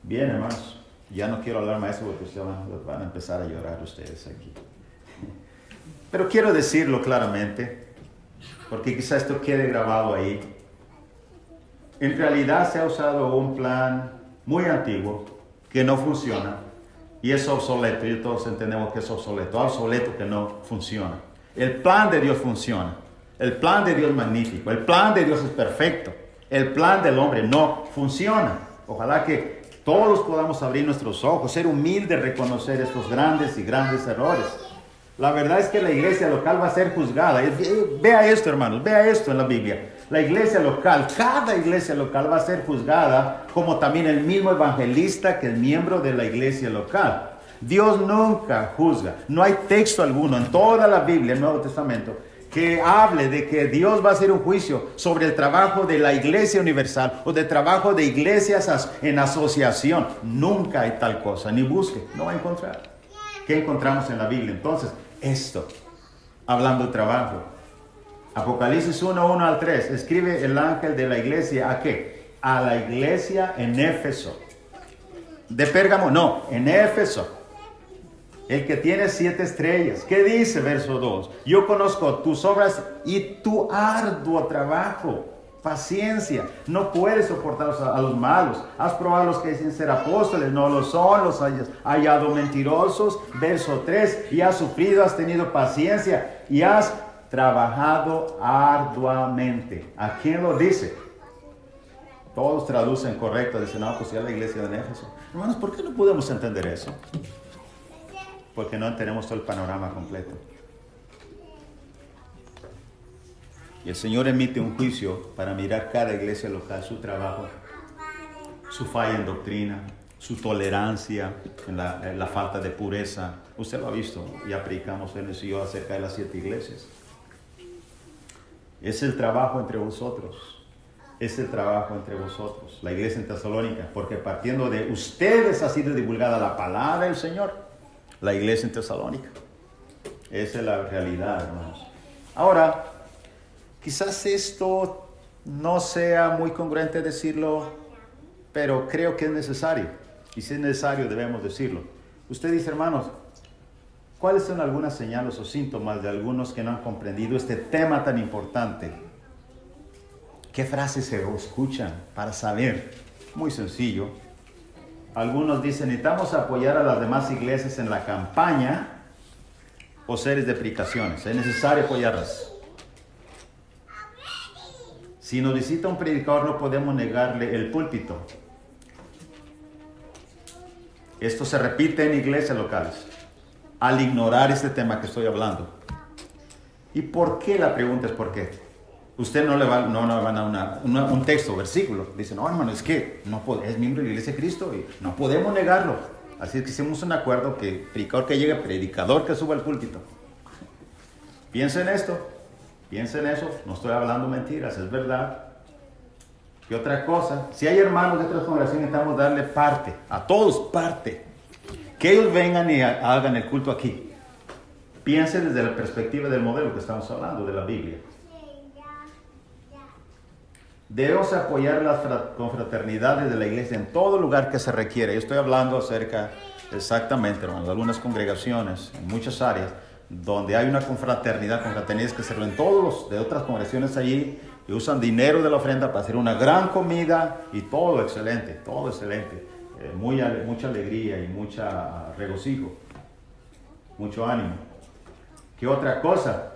Bien, hermanos. Ya no quiero hablar más de eso porque ustedes van a empezar a llorar ustedes aquí. Pero quiero decirlo claramente, porque quizá esto quede grabado ahí. En realidad se ha usado un plan muy antiguo que no funciona y es obsoleto. Y todos entendemos que es obsoleto que no funciona. El plan de Dios funciona. El plan de Dios es magnífico. El plan de Dios es perfecto. El plan del hombre no funciona. Ojalá que todos podamos abrir nuestros ojos, ser humildes, reconocer estos grandes y grandes errores. La verdad es que la iglesia local va a ser juzgada. Vea esto, hermanos, vea esto en la Biblia. La iglesia local, cada iglesia local va a ser juzgada como también el mismo evangelista que el miembro de la iglesia local. Dios nunca juzga. No hay texto alguno en toda la Biblia, el Nuevo Testamento, que hable de que Dios va a hacer un juicio sobre el trabajo de la iglesia universal o de trabajo de iglesias en asociación. Nunca hay tal cosa, ni busque, no va a encontrar. ¿Qué encontramos en la Biblia? Entonces, esto, hablando de trabajo. Apocalipsis 1:1-3, escribe el ángel de la iglesia, ¿a qué? A la iglesia en Éfeso. ¿De Pérgamo? No, en Éfeso. El que tiene 7 estrellas. ¿Qué dice verso 2? Yo conozco tus obras y tu arduo trabajo, paciencia. No puedes soportar a los malos. Has probado a los que dicen ser apóstoles, no lo son, los has hallado mentirosos. Verso 3, y has sufrido, has tenido paciencia y has trabajado arduamente. ¿A quién lo dice? Todos traducen correcto, dicen, no, pues ya la iglesia de Éfeso. Hermanos, ¿por qué no podemos entender eso? Porque no tenemos todo el panorama completo. Y el Señor emite un juicio para mirar cada iglesia local, su trabajo, su falla en doctrina, su tolerancia en la falta de pureza. Usted lo ha visto, ya predicamos él y yo acerca de las 7 iglesias. Es el trabajo entre vosotros. Es el trabajo entre vosotros. La iglesia en Tesalónica, porque partiendo de ustedes ha sido divulgada la palabra del Señor. La iglesia en Tesalónica. Esa es la realidad, hermanos. Ahora, quizás esto no sea muy congruente decirlo, pero creo que es necesario. Y si es necesario, debemos decirlo. Usted dice, hermanos, ¿cuáles son algunas señales o síntomas de algunos que no han comprendido este tema tan importante? ¿Qué frases se escuchan para saber? Muy sencillo. Algunos dicen, necesitamos apoyar a las demás iglesias en la campaña o series de predicaciones. Es necesario apoyarlas. Si nos visita un predicador, no podemos negarle el púlpito. Esto se repite en iglesias locales, al ignorar este tema que estoy hablando. ¿Y por qué? La pregunta es ¿por qué? Usted no le van a un texto, versículo. Dice, no, hermano, es que no es miembro de la iglesia de Cristo y no podemos negarlo. Así es que hicimos un acuerdo que predicador que llegue, predicador que suba al púlpito. Piensa en esto, piensa en eso. No estoy hablando mentiras, es verdad. Y otra cosa, si hay hermanos de otras congregaciones, necesitamos darle parte, a todos parte. Que ellos vengan y hagan el culto aquí. Piense desde la perspectiva del modelo que estamos hablando, de la Biblia. Debemos apoyar las confraternidades de la iglesia en todo lugar que se requiere. Yo estoy hablando acerca, exactamente, hermanos, de algunas congregaciones, en muchas áreas, donde hay una confraternidades que se reúnen todos de otras congregaciones allí y usan dinero de la ofrenda para hacer una gran comida y todo excelente, mucha alegría y mucha regocijo, mucho ánimo. ¿Qué otra cosa?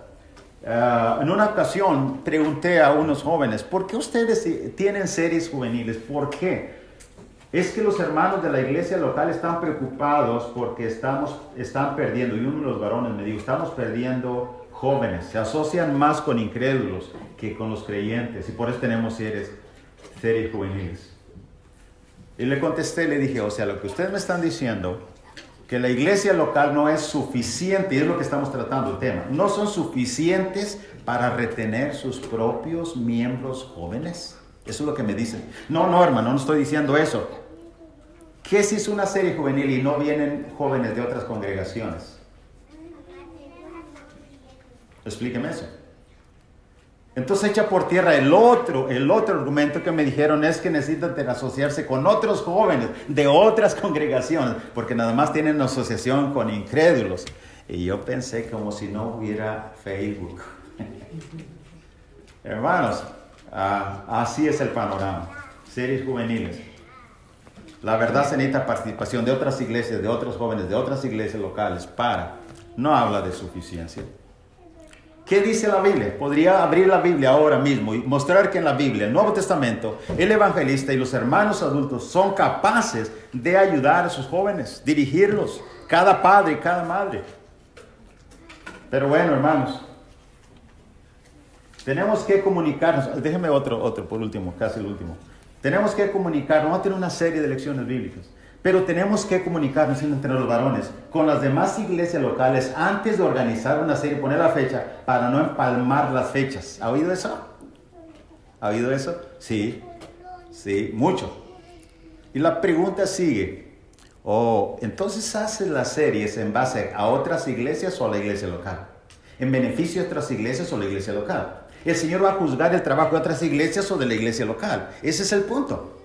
En una ocasión pregunté a unos jóvenes, ¿por qué ustedes tienen series juveniles? ¿Por qué? Es que los hermanos de la iglesia local están preocupados porque están perdiendo, y uno de los varones me dijo, estamos perdiendo jóvenes, se asocian más con incrédulos que con los creyentes, y por eso tenemos series juveniles. Y le contesté, le dije, o sea, lo que ustedes me están diciendo, que la iglesia local no es suficiente, y es lo que estamos tratando el tema, no son suficientes para retener sus propios miembros jóvenes. Eso es lo que me dicen. No, hermano, no estoy diciendo eso. ¿Qué si es una serie juvenil y no vienen jóvenes de otras congregaciones? Explíqueme eso. Entonces echa por tierra el otro argumento que me dijeron es que necesitan asociarse con otros jóvenes de otras congregaciones, porque nada más tienen asociación con incrédulos. Y yo pensé como si no hubiera Facebook. Hermanos, así es el panorama. Series juveniles. La verdad se necesita participación de otras iglesias, de otros jóvenes, de otras iglesias locales no habla de suficiencia. ¿Qué dice la Biblia? Podría abrir la Biblia ahora mismo y mostrar que en la Biblia, el Nuevo Testamento, el evangelista y los hermanos adultos son capaces de ayudar a sus jóvenes, dirigirlos, cada padre y cada madre. Pero bueno, hermanos, tenemos que comunicarnos. Déjenme otro por último, casi el último. Tenemos que comunicarnos, vamos a tener una serie de lecciones bíblicas. Pero tenemos que comunicarnos entre los varones con las demás iglesias locales antes de organizar una serie, poner la fecha, para no empalmar las fechas. ¿Ha oído eso? ¿Ha oído eso? Sí, mucho. Y la pregunta sigue. Entonces haces las series en base a otras iglesias o a la iglesia local. ¿En beneficio de otras iglesias o la iglesia local? ¿El Señor va a juzgar el trabajo de otras iglesias o de la iglesia local? Ese es el punto.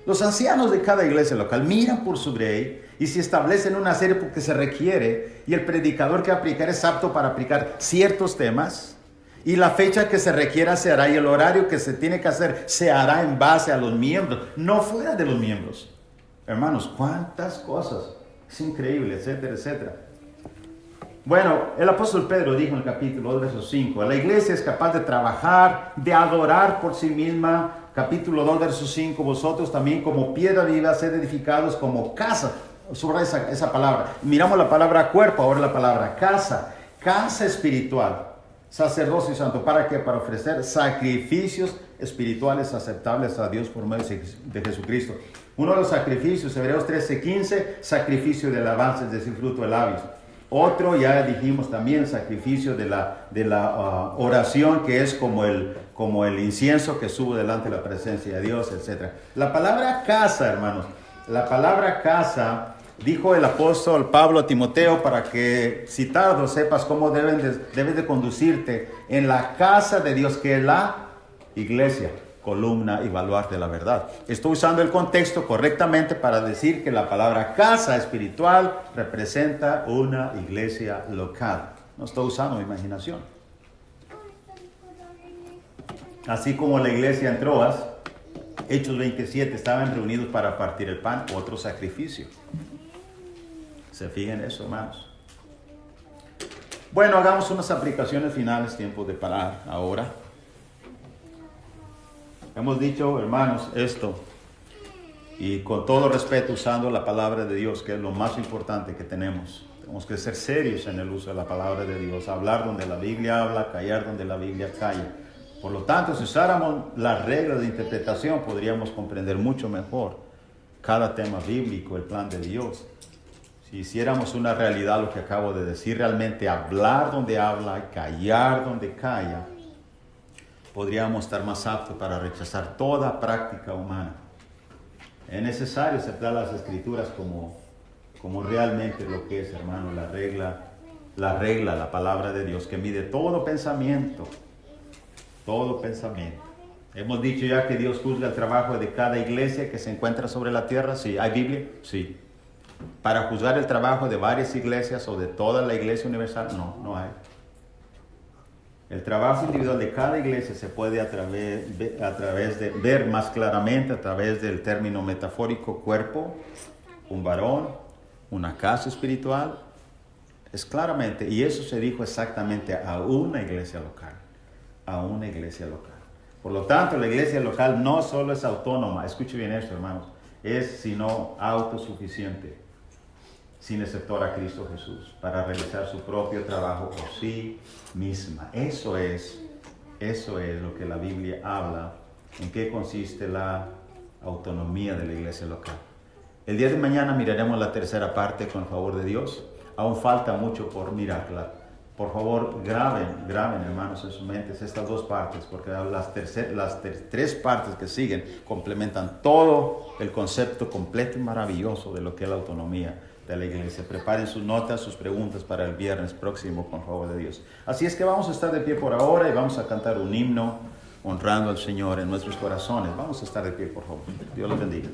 Los ancianos de cada iglesia local miran por su grey Y si establecen una serie porque se requiere y el predicador que aplicar es apto para aplicar ciertos temas, y la fecha que se requiera se hará y el horario que se tiene que hacer se hará en base a los miembros, no fuera de los miembros. Hermanos, cuántas cosas. Es increíble, etcétera, etcétera. Bueno, el apóstol Pedro dijo en el capítulo 2, verso 5, la iglesia es capaz de trabajar, de adorar por sí misma. Capítulo 2, verso 5, vosotros también como piedra viva sed edificados como casa. Sobre esa palabra. Miramos la palabra cuerpo, ahora la palabra casa. Casa espiritual. Sacerdocio santo. ¿Para qué? Para ofrecer sacrificios espirituales aceptables a Dios por medio de Jesucristo. Uno de los sacrificios, Hebreos 13:15, sacrificio de alabanza, es decir, fruto de labios. Otro, ya dijimos también, sacrificio de la oración, que es como el incienso que sube delante de la presencia de Dios, etc. La palabra casa, hermanos, la palabra casa, dijo el apóstol Pablo a Timoteo, para que citado sepas cómo debes de conducirte en la casa de Dios, que es la iglesia, columna y baluarte de la verdad. Estoy usando el contexto correctamente para decir que la palabra casa espiritual representa una iglesia local. No estoy usando mi imaginación. Así como la iglesia en Troas, Hechos 27, estaban reunidos para partir el pan, otro sacrificio. ¿Se fijan eso, hermanos? Bueno, hagamos unas aplicaciones finales, tiempo de parar ahora. Hemos dicho, hermanos, esto, y con todo respeto usando la palabra de Dios, que es lo más importante que tenemos. Tenemos que ser serios en el uso de la palabra de Dios, hablar donde la Biblia habla, callar donde la Biblia calla. Por lo tanto, si usáramos las reglas de interpretación, podríamos comprender mucho mejor cada tema bíblico, el plan de Dios. Si hiciéramos una realidad lo que acabo de decir, realmente hablar donde habla, callar donde calla, podríamos estar más aptos para rechazar toda práctica humana. Es necesario aceptar las Escrituras como realmente lo que es, hermano, la regla, la palabra de Dios, que mide todo pensamiento. Todo pensamiento. Hemos dicho ya que Dios juzga el trabajo de cada iglesia que se encuentra sobre la tierra. Sí. ¿Hay Biblia? Sí. Para juzgar el trabajo de varias iglesias o de toda la iglesia universal, no hay. El trabajo individual de cada iglesia se puede a través de ver más claramente a través del término metafórico cuerpo, un varón, una casa espiritual. Es claramente, y eso se dijo exactamente a una iglesia local. A una iglesia local. Por lo tanto, la iglesia local no solo es autónoma, escuche bien esto, hermanos, es sino autosuficiente, sin exceptor a Cristo Jesús, para realizar su propio trabajo por sí misma. Eso es lo que la Biblia habla, en qué consiste la autonomía de la iglesia local. El día de mañana miraremos la tercera parte con el favor de Dios. Aún falta mucho por mirarla. Por favor, graben, hermanos, en sus mentes estas dos partes, porque las tres partes que siguen complementan todo el concepto completo y maravilloso de lo que es la autonomía de la iglesia. Preparen sus notas, sus preguntas para el viernes próximo, con favor de Dios. Así es que vamos a estar de pie por ahora y vamos a cantar un himno honrando al Señor en nuestros corazones. Vamos a estar de pie, por favor. Dios los bendiga.